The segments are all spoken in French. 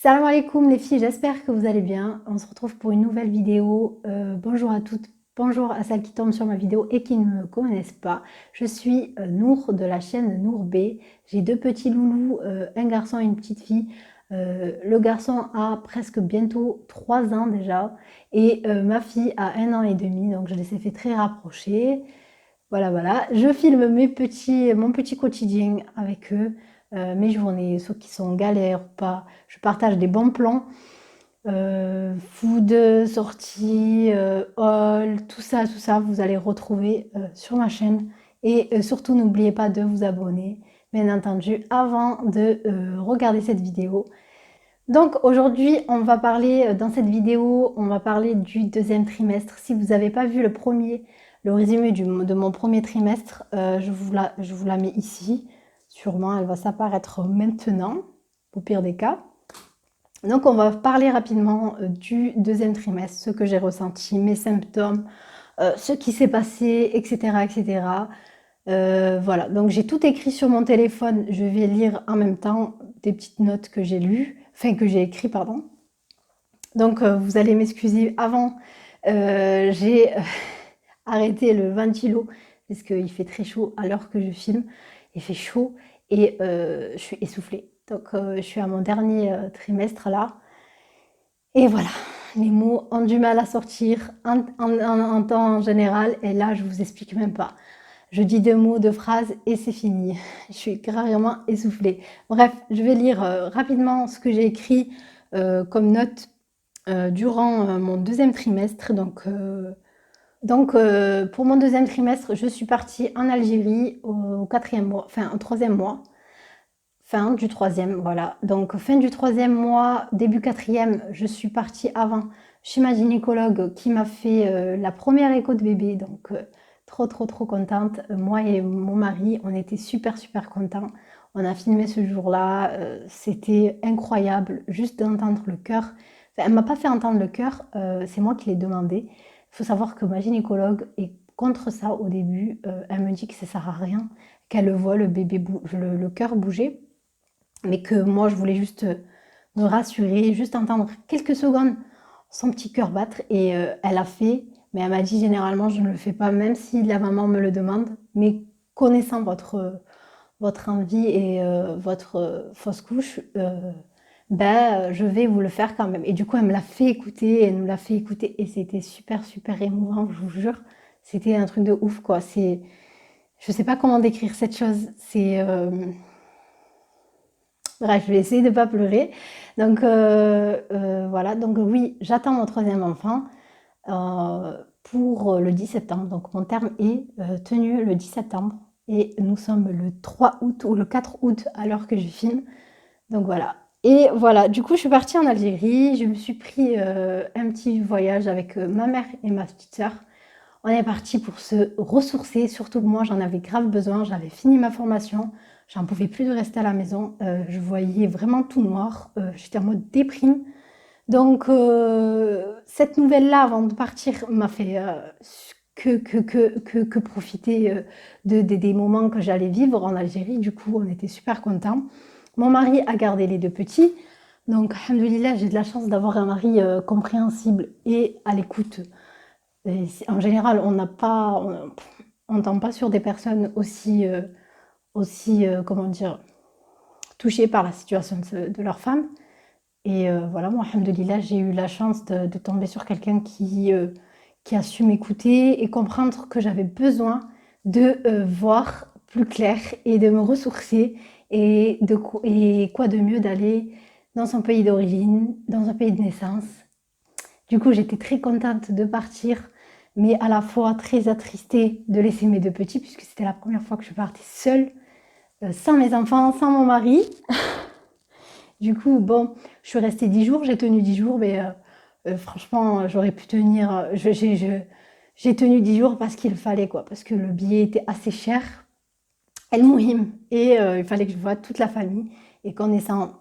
Salam alaikum les filles, j'espère que vous allez bien. On se retrouve pour une nouvelle vidéo. Bonjour à toutes, bonjour à celles qui tombent sur ma vidéo et qui ne me connaissent pas. Je suis Nour de la chaîne Nour B. J'ai deux petits loulous, un garçon et une petite fille. Le garçon a presque bientôt 3 ans déjà et ma fille a 1 an et demi, donc je les ai fait très rapprocher. Voilà, voilà. Je filme mon petit quotidien avec eux, mes journées, ceux qui sont galères ou pas. Je partage des bons plans, food, sorties, haul, tout ça, vous allez retrouver sur ma chaîne. Et surtout, n'oubliez pas de vous abonner, bien entendu, avant de regarder cette vidéo. Donc aujourd'hui, on va parler, dans cette vidéo, on va parler du deuxième trimestre. Si vous n'avez pas vu le résumé de mon premier trimestre, je vous la mets ici. Sûrement, elle va s'apparaître maintenant, au pire des cas. Donc on va parler rapidement du deuxième trimestre, ce que j'ai ressenti, mes symptômes, ce qui s'est passé, etc. etc. Voilà, donc j'ai tout écrit sur mon téléphone. Je vais lire en même temps des petites notes que j'ai lues, enfin que j'ai écrit, pardon. Donc vous allez m'excuser avant, j'ai arrêté le ventilo parce qu'il fait très chaud à l'heure que je filme. Il fait chaud et je suis essoufflée. Donc je suis à mon dernier trimestre là. Et voilà, les mots ont du mal à sortir en temps général. Et là, je vous explique même pas. Je dis 2 mots, 2 phrases et c'est fini. Je suis carrément essoufflée. Bref, je vais lire rapidement ce que j'ai écrit comme note durant mon deuxième trimestre. Donc pour mon deuxième trimestre, je suis partie en Algérie au 4e mois, enfin au 3e mois. Fin du 3e, voilà. Donc fin du 3e mois, début 4e, je suis partie avant chez ma gynécologue qui m'a fait la première écho de bébé. Donc trop contente. Moi et mon mari, on était super contents. On a filmé ce jour-là. C'était incroyable juste d'entendre le cœur. Enfin, elle m'a pas fait entendre le cœur, c'est moi qui l'ai demandé. Il faut savoir que ma gynécologue est contre ça au début. Elle me dit que ça sert à rien, qu'elle voit le bébé, le cœur bouger. Mais que moi, je voulais juste me rassurer, juste entendre quelques secondes son petit cœur battre. Et elle a fait, mais elle m'a dit généralement, je ne le fais pas, même si la maman me le demande. Mais connaissant votre envie et votre fausse couche, ben, je vais vous le faire quand même. Et du coup, elle me l'a fait écouter, elle nous l'a fait écouter. Et c'était super émouvant, je vous jure. C'était un truc de ouf, quoi. Je sais pas comment décrire cette chose. Bref, je vais essayer de ne pas pleurer. Donc voilà, donc oui, j'attends mon troisième enfant pour le 10 septembre. Donc mon terme est tenu le 10 septembre et nous sommes le 3 août ou le 4 août à l'heure que je filme. Donc voilà. Et voilà, du coup, je suis partie en Algérie. Je me suis pris un petit voyage avec ma mère et ma petite sœur. On est parti pour se ressourcer, surtout que moi j'en avais grave besoin, j'avais fini ma formation, j'en pouvais plus de rester à la maison, je voyais vraiment tout noir, j'étais en mode déprime. Donc cette nouvelle-là avant de partir m'a fait que profiter des moments que j'allais vivre en Algérie, du coup on était super contents. Mon mari a gardé les deux petits, donc alhamdoulilah j'ai de la chance d'avoir un mari compréhensible et à l'écoute. En général, on ne tombe pas sur des personnes aussi, comment dire, touchées par la situation de leur femme. Et voilà, moi, alhamdoulilah, j'ai eu la chance de tomber sur quelqu'un qui a su m'écouter et comprendre que j'avais besoin de voir plus clair et de me ressourcer. Et quoi de mieux d'aller dans son pays d'origine, dans un pays de naissance. Du coup, j'étais très contente de partir, mais à la fois très attristée de laisser mes deux petits, puisque c'était la première fois que je partais seule, sans mes enfants, sans mon mari. Du coup, bon, je suis restée 10 jours, j'ai tenu 10 jours, mais franchement, j'aurais pu tenir. J'ai tenu 10 jours parce qu'il fallait, quoi, parce que le billet était assez cher. El Mouhim. Et il fallait que je voie toute la famille. Et connaissant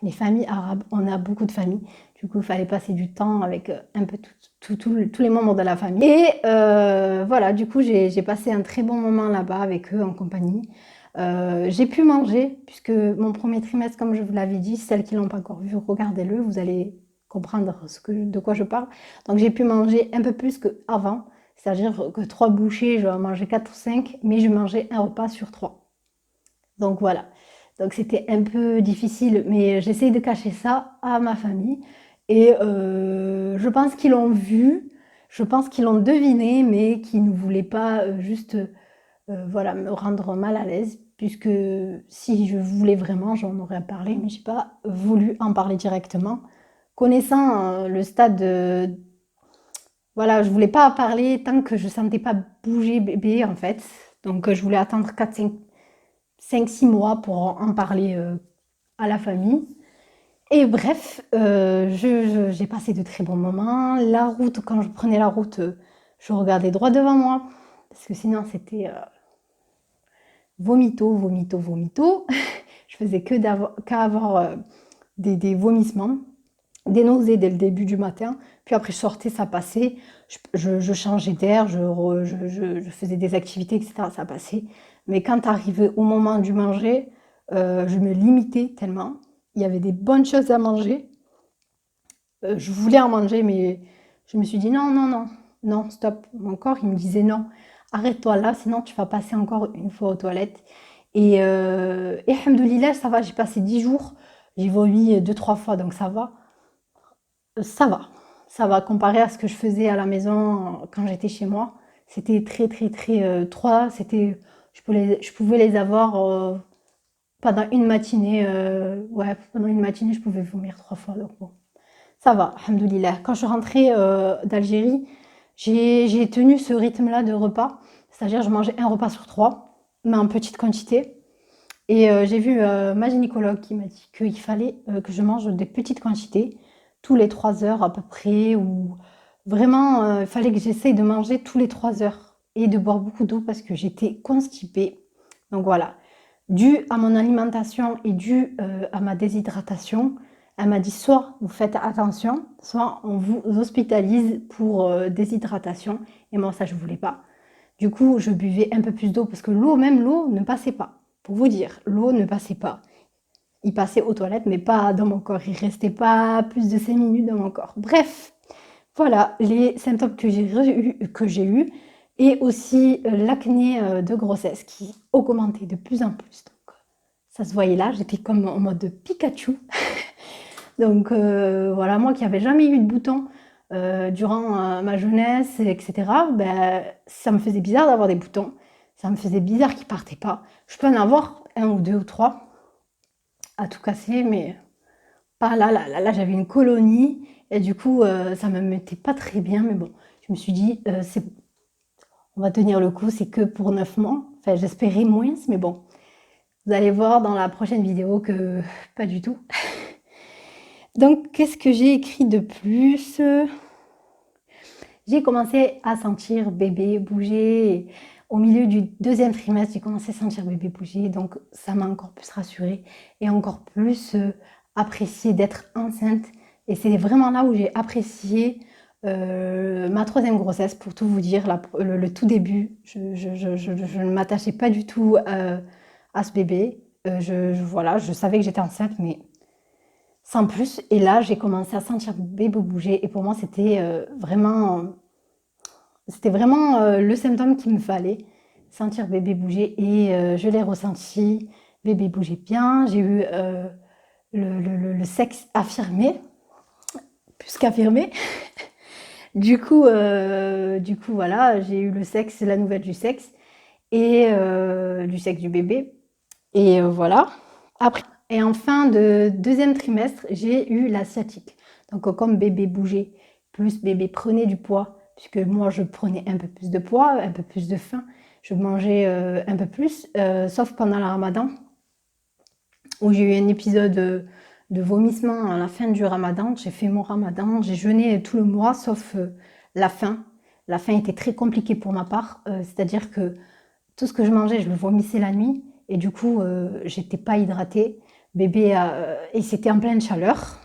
les familles arabes, on a beaucoup de familles. Du coup, il fallait passer du temps avec un peu tous les membres de la famille. Et voilà, du coup, j'ai passé un très bon moment là-bas avec eux en compagnie. J'ai pu manger puisque mon premier trimestre, comme je vous l'avais dit, celles qui l'ont pas encore vu, regardez-le, vous allez comprendre de quoi je parle. Donc j'ai pu manger un peu plus qu'avant, c'est-à-dire que 3 bouchées, je vais en manger 4 ou 5, mais je mangeais un repas sur 3. Donc voilà. Donc c'était un peu difficile, mais j'essaye de cacher ça à ma famille. Et je pense qu'ils l'ont vu, je pense qu'ils l'ont deviné, mais qu'ils ne voulaient pas juste voilà, me rendre mal à l'aise, puisque si je voulais vraiment, j'en aurais parlé, mais j'ai pas voulu en parler directement. Connaissant le stade voilà, je voulais pas en parler tant que je sentais pas bouger bébé en fait. Donc je voulais attendre 5-6 mois pour en parler à la famille. Et bref, j'ai passé de très bons moments. La route, quand je prenais la route, je regardais droit devant moi, parce que sinon c'était vomito, vomito, vomito. Je faisais qu'à avoir des vomissements, des nausées dès le début du matin. Puis après, je sortais, ça passait. Je changeais d'air, je faisais des activités, etc. Ça passait. Mais quand arrivait au moment du manger, je me limitais tellement. Il y avait des bonnes choses à manger. Je voulais en manger, mais je me suis dit non, non, non, non, stop. Mon corps, il me disait non, arrête-toi là, sinon tu vas passer encore une fois aux toilettes. Et alhamdoulilah, ça va, j'ai passé 10 jours, j'ai vomi 2-3 fois, donc ça va. Ça va, ça va comparé à ce que je faisais à la maison quand j'étais chez moi. C'était très, très, très, 3, je pouvais les avoir pendant une matinée. Ouais, pendant une matinée, je pouvais vomir 3 fois. Donc bon, ça va, alhamdoulilah. Quand je suis rentrée d'Algérie, j'ai tenu ce rythme-là de repas. C'est-à-dire, je mangeais un repas sur 3, mais en petite quantité. Et j'ai vu ma gynécologue qui m'a dit qu'il fallait que je mange des petites quantités, tous les 3 heures à peu près, ou vraiment, il fallait que j'essaye de manger tous les 3 heures et de boire beaucoup d'eau parce que j'étais constipée. Donc voilà, dû à mon alimentation et dû à ma déshydratation, elle m'a dit soit vous faites attention, soit on vous hospitalise pour déshydratation. Et moi, ça, je voulais pas. Du coup, je buvais un peu plus d'eau parce que même l'eau ne passait pas. Pour vous dire, l'eau ne passait pas. Il passait aux toilettes, mais pas dans mon corps. Il restait pas plus de 5 minutes dans mon corps. Bref, voilà les symptômes que j'ai eu et aussi l'acné de grossesse qui augmentait de plus en plus. Donc, ça se voyait là, j'étais comme en mode Pikachu. Donc voilà, moi qui n'avais jamais eu de boutons durant ma jeunesse, etc., ben, ça me faisait bizarre d'avoir des boutons. Ça me faisait bizarre qu'ils partaient pas. Je peux en avoir un ou deux ou trois à tout casser, mais pas là. Là, j'avais une colonie et du coup, ça me mettait pas très bien. Mais bon, je me suis dit, on va tenir le coup, c'est que pour 9 mois. Enfin, j'espérais moins, mais bon. Vous allez voir dans la prochaine vidéo que pas du tout. Donc, qu'est-ce que j'ai écrit de plus? J'ai commencé à sentir bébé bouger. Au milieu du 2e trimestre, j'ai commencé à sentir bébé bouger. Donc, ça m'a encore plus rassurée et encore plus apprécié d'être enceinte. Et c'est vraiment là où j'ai apprécié ma 3e grossesse, pour tout vous dire, le tout début. Je ne m'attachais pas du tout à ce bébé. Voilà, je savais que j'étais enceinte, mais sans plus. Et là, j'ai commencé à sentir bébé bouger. Et pour moi, c'était vraiment le symptôme qu'il me fallait, sentir bébé bouger. Et je l'ai ressenti, bébé bouger bien. J'ai eu le sexe affirmé, plus qu'affirmé. Du coup, voilà, j'ai eu le sexe, la nouvelle du sexe et du sexe du bébé. Et voilà. Après, et en fin de 2e trimestre, j'ai eu la sciatique. Donc comme bébé bougeait, plus bébé prenait du poids, puisque moi je prenais un peu plus de poids, un peu plus de faim, je mangeais un peu plus, sauf pendant le ramadan, où j'ai eu un épisode de vomissement à la fin du ramadan. J'ai fait mon ramadan, j'ai jeûné tout le mois, sauf la fin. La fin était très compliquée pour ma part, c'est-à-dire que tout ce que je mangeais, je le vomissais la nuit, et du coup, j'étais pas hydratée. Bébé, et c'était en pleine chaleur,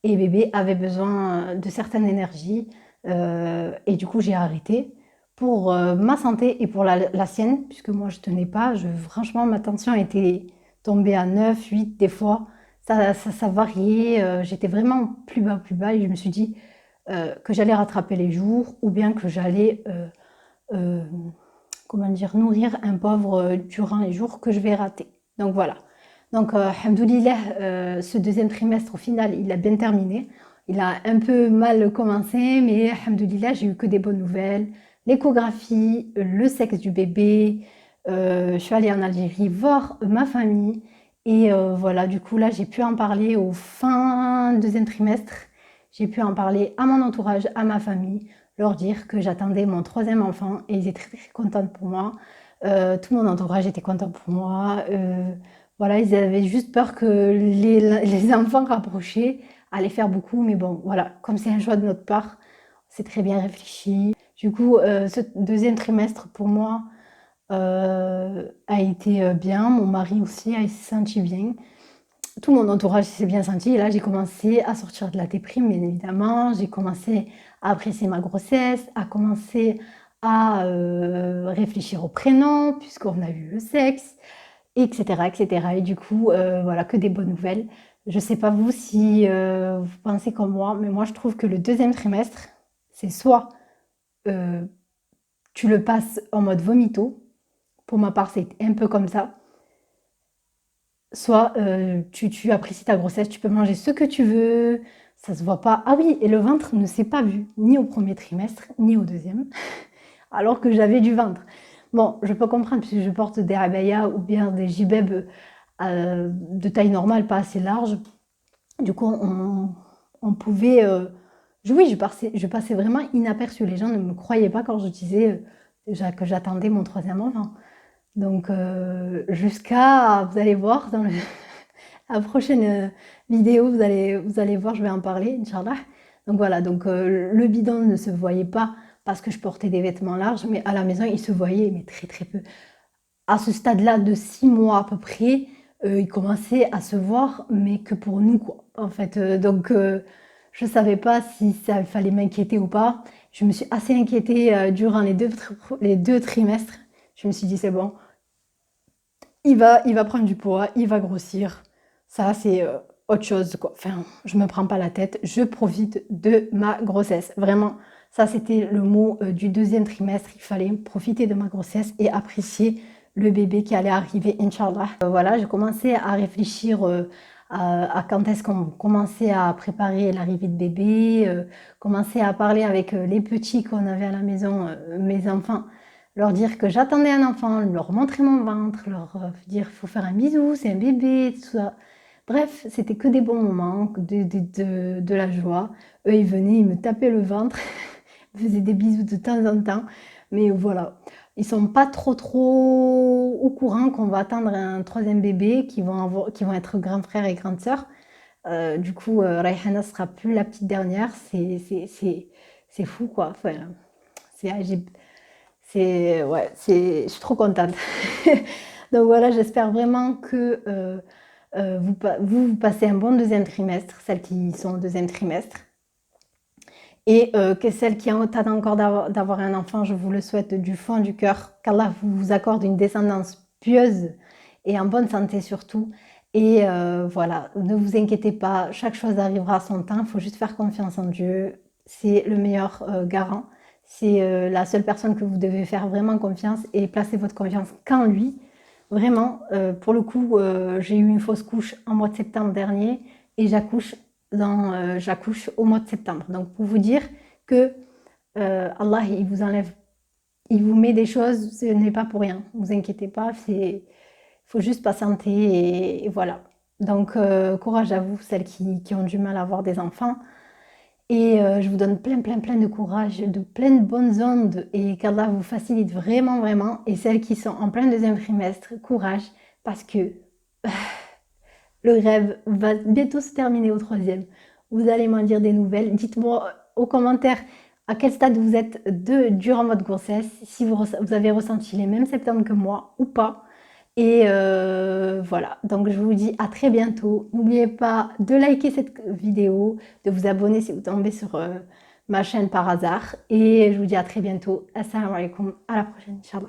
et bébé avait besoin de certaines énergies, et du coup, j'ai arrêté pour ma santé et pour la sienne, puisque moi je tenais pas. Franchement, ma tension était tombée à 9, 8 des fois. Ça variait. J'étais vraiment plus bas et je me suis dit que j'allais rattraper les jours ou bien que j'allais euh, comment dire, nourrir un pauvre durant les jours que je vais rater. Donc voilà. Donc, alhamdoulilah, ce deuxième trimestre, au final, il a bien terminé. Il a un peu mal commencé, mais alhamdoulilah, j'ai eu que des bonnes nouvelles. L'échographie, le sexe du bébé. Je suis allée en Algérie voir ma famille. Et voilà, du coup, là, j'ai pu en parler au fin deuxième trimestre. J'ai pu en parler à mon entourage, à ma famille, leur dire que j'attendais mon troisième enfant et ils étaient très contents pour moi. Tout mon entourage était content pour moi. Voilà, ils avaient juste peur que les enfants rapprochés allaient faire beaucoup, mais bon, voilà, comme c'est un choix de notre part, c'est très bien réfléchi. Du coup, ce deuxième trimestre pour moi a été bien. Mon mari aussi a s'est senti bien. Tout mon entourage s'est bien senti. Et là, j'ai commencé à sortir de la déprime, bien évidemment. J'ai commencé à apprécier ma grossesse, à commencer à réfléchir au prénom, puisqu'on a eu le sexe, etc., etc. Et du coup, voilà, que des bonnes nouvelles. Je ne sais pas vous si vous pensez comme moi, mais moi, je trouve que le deuxième trimestre, c'est soit euh, tu le passes en mode vomito. Pour ma part, c'est un peu comme ça. Soit tu apprécies ta grossesse, tu peux manger ce que tu veux, ça se voit pas. Ah oui, et le ventre ne s'est pas vu, ni au premier trimestre, ni au deuxième, alors que j'avais du ventre. Bon, je peux comprendre, puisque je porte des abayas ou bien des jibeb de taille normale, pas assez large. Du coup, on pouvait... oui, je passais vraiment inaperçu. Les gens ne me croyaient pas quand je disais que j'attendais mon troisième enfant. Donc, jusqu'à, vous allez voir dans la prochaine vidéo, vous allez voir, je vais en parler, Inch'Allah. Donc voilà, donc le bidon ne se voyait pas parce que je portais des vêtements larges, mais à la maison, il se voyait, mais très très peu. À ce stade-là de 6 mois à peu près, il commençait à se voir, mais que pour nous, quoi. En fait, donc je ne savais pas si ça fallait m'inquiéter ou pas. Je me suis assez inquiétée durant les deux trimestres. Je me suis dit, c'est bon, il va prendre du poids, il va grossir. Ça, c'est autre chose, quoi. Enfin, je me prends pas la tête, je profite de ma grossesse. Vraiment, ça, c'était le mot du deuxième trimestre. Il fallait profiter de ma grossesse et apprécier le bébé qui allait arriver, Inch'Allah. Voilà, j'ai commencé à réfléchir à quand est-ce qu'on commençait à préparer l'arrivée de bébé, commencer à parler avec les petits qu'on avait à la maison, mes enfants, leur dire que j'attendais un enfant, leur montrer mon ventre, leur dire il faut faire un bisou, c'est un bébé, tout ça. Bref, c'était que des bons moments, de la joie. Eux, ils venaient, ils me tapaient le ventre, ils me faisaient des bisous de temps en temps. Mais voilà, ils sont pas trop au courant qu'on va attendre un troisième bébé, qui vont être grands frères et grandes sœurs. Du coup, Raihana sera plus la petite dernière. C'est fou, quoi. Enfin, c'est, ouais, je suis trop contente. Donc voilà, j'espère vraiment que vous passez un bon deuxième trimestre, celles qui sont au deuxième trimestre. Et que celles qui attendent encore d'avoir un enfant, je vous le souhaite du fond du cœur, qu'Allah vous accorde une descendance pieuse et en bonne santé surtout. Et voilà, ne vous inquiétez pas, chaque chose arrivera à son temps, il faut juste faire confiance en Dieu, c'est le meilleur garant. C'est la seule personne que vous devez faire vraiment confiance et placer votre confiance qu'en lui. Vraiment, pour le coup, j'ai eu une fausse couche en mois de septembre dernier et j'accouche au mois de septembre. Donc pour vous dire que Allah, il vous met des choses, ce n'est pas pour rien. Ne vous inquiétez pas, il faut juste patienter et voilà. Donc courage à vous, celles qui ont du mal à avoir des enfants. Et je vous donne plein de courage, plein de bonnes ondes et qu'Allah vous facilite vraiment, vraiment. Et celles qui sont en plein deuxième trimestre, courage parce que le rêve va bientôt se terminer au troisième. Vous allez m'en dire des nouvelles. Dites-moi aux commentaires à quel stade vous êtes durant votre grossesse, si vous avez ressenti les mêmes symptômes que moi ou pas. Et voilà, donc je vous dis à très bientôt. N'oubliez pas de liker cette vidéo, de vous abonner si vous tombez sur ma chaîne par hasard. Et je vous dis à très bientôt. Assalamu alaikum, à la prochaine, Inch'Allah.